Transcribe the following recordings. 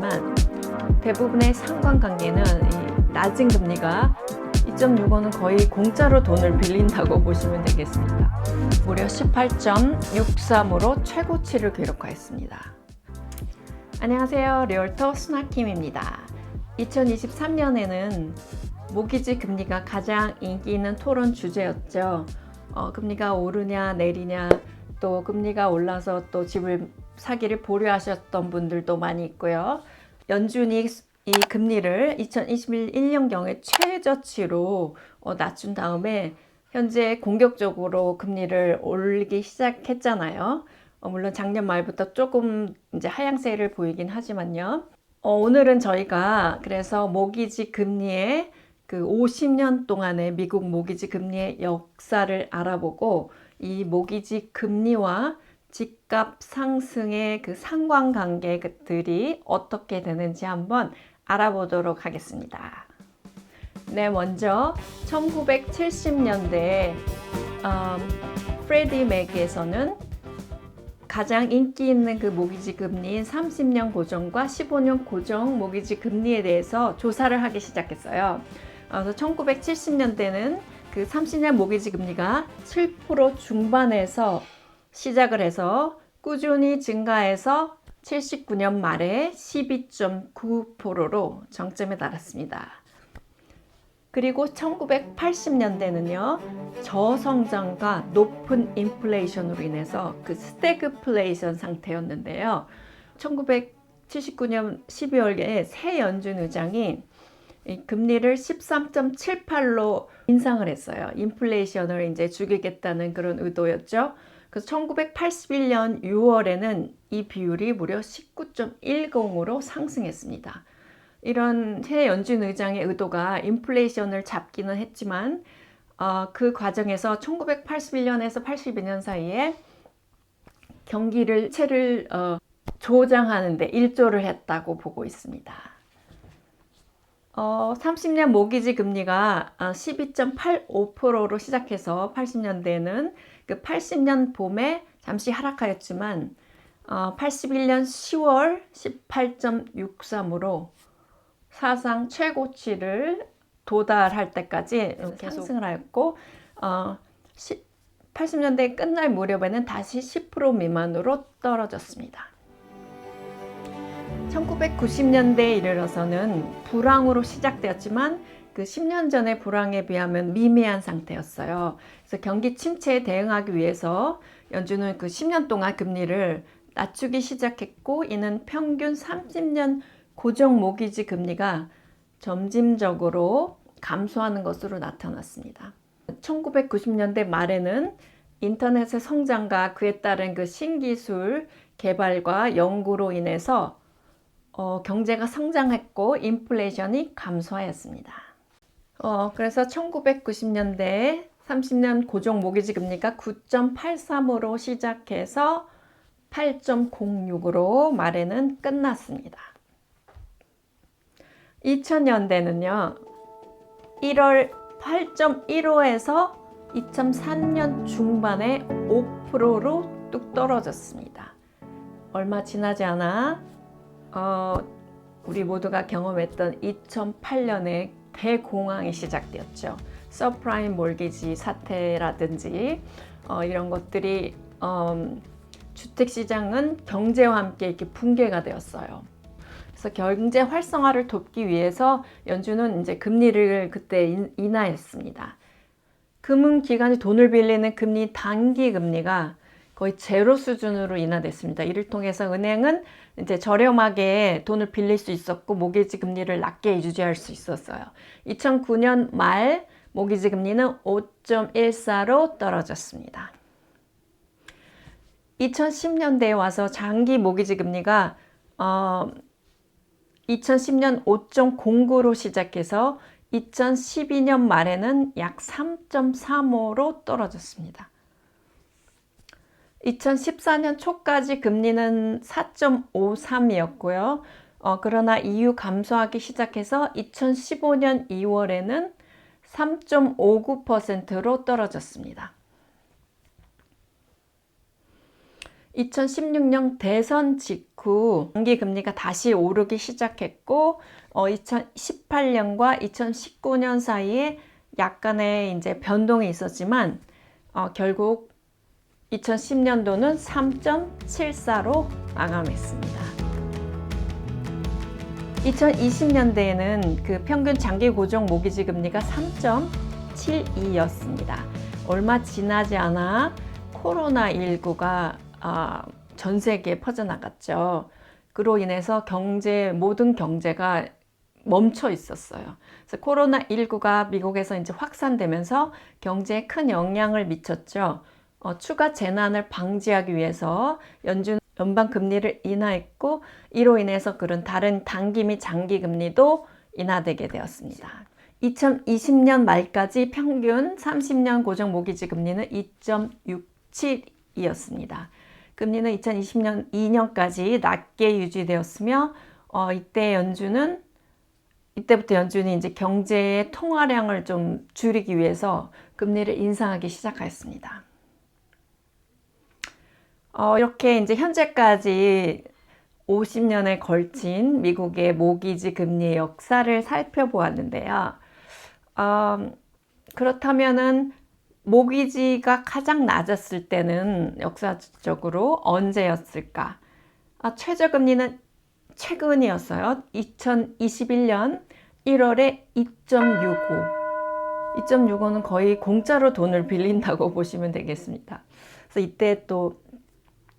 있지만 대부분의 상관관계는 이 낮은 금리가 2.65는 거의 공짜로 돈을 빌린다고 보시면 되겠습니다. 무려 18.63으로 최고치를 기록하였습니다. 안녕하세요. 리얼터 순하킴입니다. 2023년에는 모기지 금리가 가장 인기 있는 토론 주제였죠. 금리가 오르냐 내리냐, 또 금리가 올라서 또 집을 사기를 보류하셨던 분들도 많이 있고요. 연준이 이 금리를 2021년경에 최저치로 낮춘 다음에 현재 공격적으로 금리를 올리기 시작했잖아요. 물론 작년 말부터 조금 이제 하향세를 보이긴 하지만요. 오늘은 저희가 그래서 모기지 금리의 그 50년 동안의 미국 모기지 금리의 역사를 알아보고 이 모기지 금리와 집값 상승의 그 상관관계들이 어떻게 되는지 한번 알아보도록 하겠습니다. 네, 먼저 1970년대에 프레디 맥에서는 가장 인기 있는 그 모기지 금리인 30년 고정과 15년 고정 모기지 금리에 대해서 조사를 하기 시작했어요. 그래서 1970년대는 그 30년 모기지 금리가 7% 중반에서 시작을 해서 꾸준히 증가해서 79년 말에 12.9%로 정점에 달했습니다. 그리고 1980년대는요, 저성장과 높은 인플레이션으로 인해서 그 스태그플레이션 상태였는데요. 1979년 12월에 새 연준 의장이 이 금리를 13.78로 인상을 했어요. 인플레이션을 이제 죽이겠다는 그런 의도였죠. 그래서 1981년 6월에는 이 비율이 무려 19.10으로 상승했습니다. 이런 새 연준 의장의 의도가 인플레이션을 잡기는 했지만 그 과정에서 1981년에서 82년 사이에 경기를 조장하는 데 일조를 했다고 보고 있습니다. 30년 모기지 금리가 12.85%로 시작해서 80년대에는 그 80년 봄에 잠시 하락하였지만 81년 10월 18.63으로 사상 최고치를 도달할 때까지 계속 상승을 하였고 80년대 끝날 무렵에는 다시 10% 미만으로 떨어졌습니다. 1990년대에 이르러서는 불황으로 시작되었지만 그 10년 전의 불황에 비하면 미미한 상태였어요. 그래서 경기 침체에 대응하기 위해서 연준은 그 10년 동안 금리를 낮추기 시작했고, 이는 평균 30년 고정 모기지 금리가 점진적으로 감소하는 것으로 나타났습니다. 1990년대 말에는 인터넷의 성장과 그에 따른 그 신기술 개발과 연구로 인해서 경제가 성장했고 인플레이션이 감소하였습니다. 그래서 1990년대에 30년 고정 모기지 금리가 9.83으로 시작해서 8.06으로 말에는 끝났습니다. 2000년대는요, 1월 8.15에서 2003년 중반에 5%로 뚝 떨어졌습니다. 얼마 지나지 않아 우리 모두가 경험했던 2008년에 대공황이 시작되었죠. 서프라임 몰기지 사태라든지 이런 것들이 주택시장은 경제와 함께 이렇게 붕괴가 되었어요. 그래서 경제 활성화를 돕기 위해서 연준은 이제 금리를 그때 인하했습니다. 금융기관이 돈을 빌리는 금리 단기 금리가 거의 제로 수준으로 인하됐습니다. 이를 통해서 은행은 이제 저렴하게 돈을 빌릴 수 있었고 모기지 금리를 낮게 유지할 수 있었어요. 2009년 말 모기지 금리는 5.14로 떨어졌습니다. 2010년대에 와서 장기 모기지 금리가 2010년 5.09로 시작해서 2012년 말에는 약 3.35로 떨어졌습니다. 2014년 초까지 금리는 4.53이었고요. 그러나 이후 감소하기 시작해서 2015년 2월에는 3.59%로 떨어졌습니다. 2016년 대선 직후 장기 금리가 다시 오르기 시작했고 2018년과 2019년 사이에 약간의 이제 변동이 있었지만 결국 2010년도는 3.74로 마감했습니다. 2020년대에는 그 평균 장기 고정 모기지 금리가 3.72였습니다. 얼마 지나지 않아 코로나19가 전 세계에 퍼져나갔죠. 그로 인해서 모든 경제가 멈춰 있었어요. 그래서 코로나19가 미국에서 이제 확산되면서 경제에 큰 영향을 미쳤죠. 추가 재난을 방지하기 위해서 연방 금리를 인하했고, 이로 인해서 그런 다른 단기 및 장기 금리도 인하되게 되었습니다. 2020년 말까지 평균 30년 고정 모기지 금리는 2.67이었습니다. 금리는 2020년 2년까지 낮게 유지되었으며 이때부터 연준이 이제 경제의 통화량을 좀 줄이기 위해서 금리를 인상하기 시작하였습니다. 이렇게 이제 현재까지 50년에 걸친 미국의 모기지 금리의 역사를 살펴보았는데요. 그렇다면은 모기지가 가장 낮았을 때는 역사적으로 언제였을까? 최저금리는 최근이었어요. 2021년 1월에 2.65. 2.65는 거의 공짜로 돈을 빌린다고 보시면 되겠습니다. 그래서 이때 또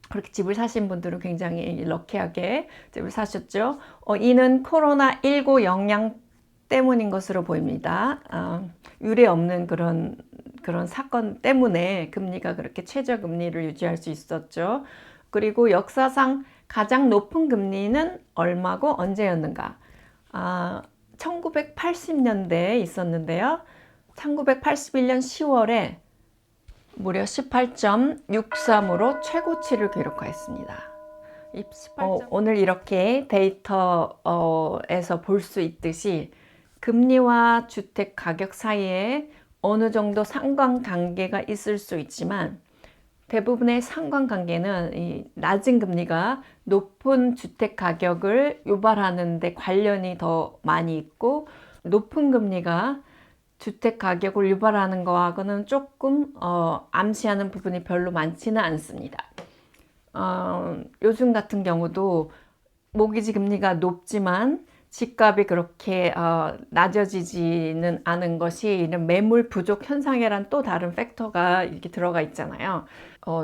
그렇게 집을 사신 분들은 굉장히 럭키하게 집을 사셨죠. 이는 코로나19 영향 때문인 것으로 보입니다. 유례 없는 그런 사건 때문에 금리가 그렇게 최저금리를 유지할 수 있었죠. 그리고 역사상 가장 높은 금리는 얼마고 언제였는가? 1980년대에 있었는데요. 1981년 10월에 무려 18.63으로 최고치를 기록하였습니다. 오늘 이렇게 데이터에서 볼 수 있듯이 금리와 주택 가격 사이에 어느 정도 상관관계가 있을 수 있지만 대부분의 상관관계는 이 낮은 금리가 높은 주택 가격을 유발하는 데 관련이 더 많이 있고, 높은 금리가 주택 가격을 유발하는 거하고는 조금 암시하는 부분이 별로 많지는 않습니다. 요즘 같은 경우도 모기지 금리가 높지만 집값이 그렇게 낮아지지는 않은 것이 이런 매물 부족 현상이란 또 다른 팩터가 이렇게 들어가 있잖아요.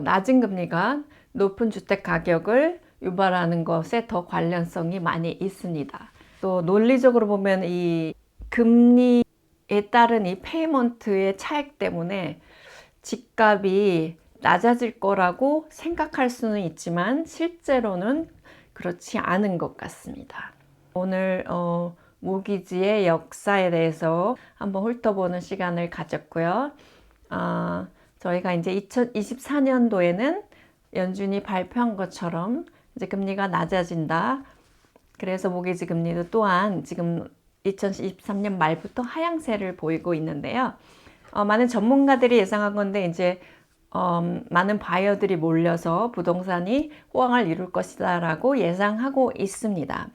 낮은 금리가 높은 주택 가격을 유발하는 것에 더 관련성이 많이 있습니다. 또 논리적으로 보면 이 금리에 따른 이 페이먼트의 차익 때문에 집값이 낮아질 거라고 생각할 수는 있지만 실제로는 그렇지 않은 것 같습니다. 오늘 모기지의 역사에 대해서 한번 훑어보는 시간을 가졌고요. 저희가 이제 2024년도에는 연준이 발표한 것처럼 이제 금리가 낮아진다. 그래서 모기지 금리도 또한 지금 2023년 말부터 하향세를 보이고 있는데요. 많은 전문가들이 예상한 건데 이제 많은 바이어들이 몰려서 부동산이 호황을 이룰 것이다라고 예상하고 있습니다.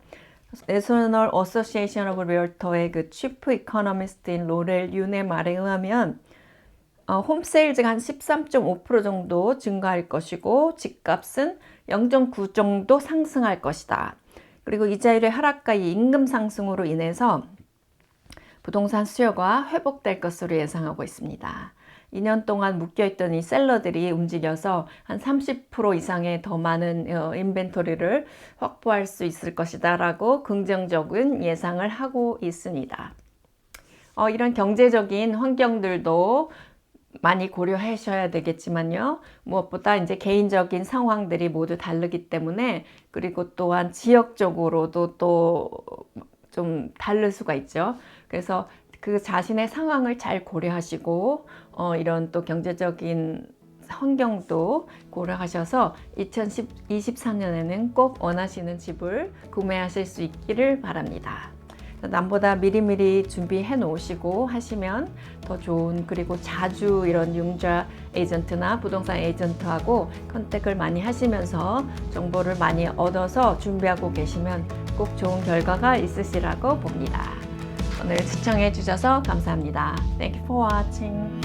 National Association of Realtor의 그 치프 이코노미스트인 로렐 윤의 말에 의하면 홈세일즈가 한 13.5% 정도 증가할 것이고 집값은 0.9 정도 상승할 것이다. 그리고 이자율의 하락과 이 임금 상승으로 인해서 부동산 수요가 회복될 것으로 예상하고 있습니다. 2년 동안 묶여있던 이 셀러들이 움직여서 한 30% 이상의 더 많은 인벤토리를 확보할 수 있을 것이다 라고 긍정적인 예상을 하고 있습니다. 이런 경제적인 환경들도 많이 고려하셔야 되겠지만요. 무엇보다 이제 개인적인 상황들이 모두 다르기 때문에, 그리고 또한 지역적으로도 또 좀 다를 수가 있죠. 그래서 그 자신의 상황을 잘 고려하시고 이런 또 경제적인 환경도 고려하셔서 2024년에는 꼭 원하시는 집을 구매하실 수 있기를 바랍니다. 남보다 미리미리 준비해 놓으시고 하시면 더 좋은, 그리고 자주 이런 융자 에이전트나 부동산 에이전트하고 컨택을 많이 하시면서 정보를 많이 얻어서 준비하고 계시면 꼭 좋은 결과가 있으시라고 봅니다. 오늘 시청해 주셔서 감사합니다. Thank you for watching.